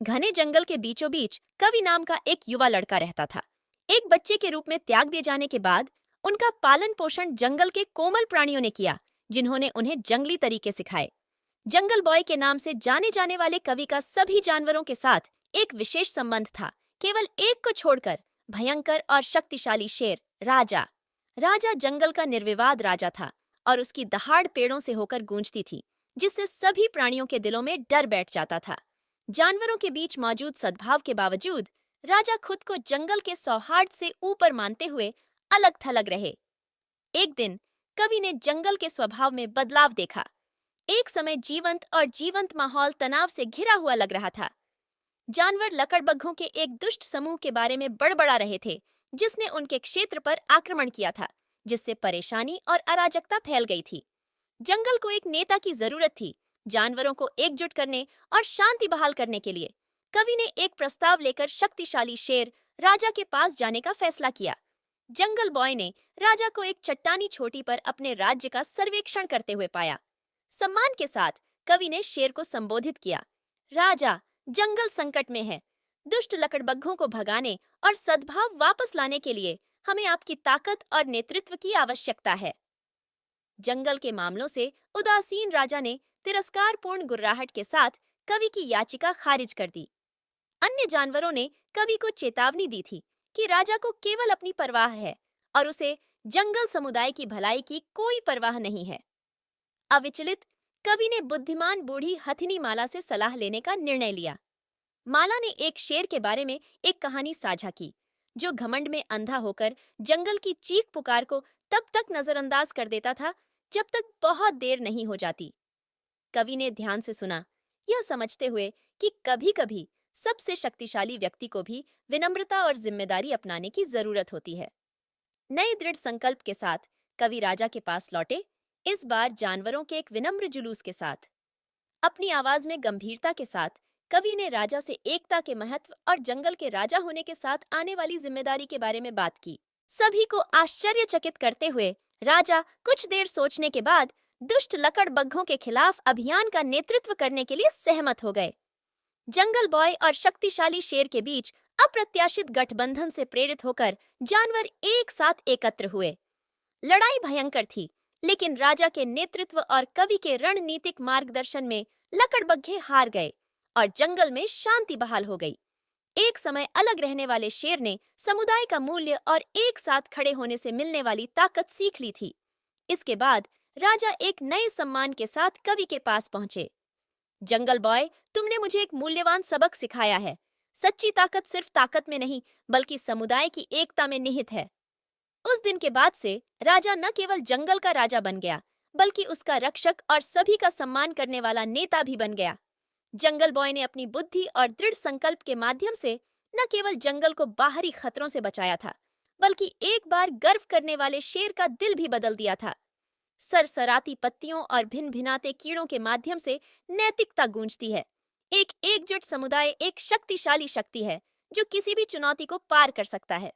घने जंगल के बीचों बीच कवि नाम का एक युवा लड़का रहता था। एक बच्चे के रूप में त्याग दिए जाने के बाद उनका पालन पोषण जंगल के कोमल प्राणियों ने किया, जिन्होंने उन्हें जंगली तरीके सिखाए। जंगल बॉय के नाम से जाने जाने वाले कवि का सभी जानवरों के साथ एक विशेष संबंध था, केवल एक को छोड़कर, भयंकर और शक्तिशाली शेर राजा। राजा जंगल का निर्विवाद राजा था और उसकी दहाड़ पेड़ों से होकर गूंजती थी, जिससे सभी प्राणियों के दिलों में डर बैठ जाता था। जानवरों के बीच मौजूद सद्भाव के बावजूद राजा खुद को जंगल के सौहार्द से ऊपर मानते हुए अलग थलग रहे। एक दिन कवि ने जंगल के स्वभाव में बदलाव देखा। एक समय जीवंत माहौल तनाव से घिरा हुआ लग रहा था। जानवर लकड़बग्घों के एक दुष्ट समूह के बारे में बड़बड़ा रहे थे, जिसने उनके क्षेत्र पर आक्रमण किया था, जिससे परेशानी और अराजकता फैल गई थी। जंगल को एक नेता की जरूरत थी, जानवरों को एकजुट करने और शांति बहाल करने के लिए। कवि ने एक प्रस्ताव लेकर शक्तिशाली शेर राजा के पास जाने का फैसला किया। जंगल बॉय ने राजा को एक चट्टानी चोटी पर अपने राज्य का सर्वेक्षण करते हुए पाया। सम्मान के साथ कवि ने शेर को संबोधित किया। राजा, जंगल संकट में है। दुष्ट लकड़बग्घों को भगाने और सद्भाव वापस लाने के लिए हमें आपकी ताकत और नेतृत्व की आवश्यकता है। जंगल के मामलों से उदासीन राजा ने तिरस्कारपूर्ण गुर्राहट के साथ कवि की याचिका खारिज कर दी। अन्य जानवरों ने कवि को चेतावनी दी थी कि राजा को केवल अपनी परवाह है और उसे जंगल समुदाय की भलाई की कोई परवाह नहीं है। अविचलित कवि ने बुद्धिमान बूढ़ी हथिनी माला से सलाह लेने का निर्णय लिया। माला ने एक शेर के बारे में एक कहानी साझा की, जो घमंड में अंधा होकर जंगल की चीख पुकार को तब तक नजरअंदाज कर देता था जब तक बहुत देर नहीं हो जाती। कवि ने ध्यान से सुना, यह समझते हुए कि कभी-कभी सबसे शक्तिशाली व्यक्ति को भी विनम्रता और जिम्मेदारी अपनाने की जरूरत होती है। नए दृढ़ संकल्प के साथ कवि राजा के पास लौटे, इस बार जानवरों के एक विनम्र जुलूस के साथ। अपनी आवाज में गंभीरता के साथ कवि ने राजा से एकता के महत्व और जंगल के राजा होने के साथ आने वाली जिम्मेदारी के बारे में बात की। सभी को आश्चर्यचकित करते हुए राजा कुछ देर सोचने के बाद दुष्ट लकड़बग्घों के खिलाफ अभियान का नेतृत्व करने के लिए सहमत हो गए। जंगल बॉय और शक्तिशाली शेर के बीच अप्रत्याशित गठबंधन से प्रेरित होकर जानवर एक साथ एकत्र हुए। लड़ाई भयंकर थी, लेकिन राजा के नेतृत्व और कवि के रणनीतिक मार्गदर्शन में लकड़बग्घे हार गए और जंगल में शांति बहाल हो गई। एक समय अलग रहने वाले शेर ने समुदाय का मूल्य और एक साथ खड़े होने से मिलने वाली ताकत सीख ली थी। इसके बाद राजा एक नए सम्मान के साथ कवि के पास पहुंचे। जंगल बॉय, तुमने मुझे एक मूल्यवान सबक सिखाया है। सच्ची ताकत सिर्फ ताकत में नहीं, बल्कि समुदाय की एकता में निहित है। उस दिन के बाद से राजा न केवल जंगल का राजा बन गया, बल्कि उसका रक्षक और सभी का सम्मान करने वाला नेता भी बन गया। जंगल बॉय ने अपनी बुद्धि और दृढ़ संकल्प के माध्यम से न केवल जंगल को बाहरी खतरों से बचाया था, बल्कि एक बार गर्व करने वाले शेर का दिल भी बदल दिया था। सरसराती पत्तियों और भिन भिनाते कीड़ों के माध्यम से नैतिकता गूंजती है। एक एकजुट समुदाय एक शक्तिशाली शक्ति है, जो किसी भी चुनौती को पार कर सकता है।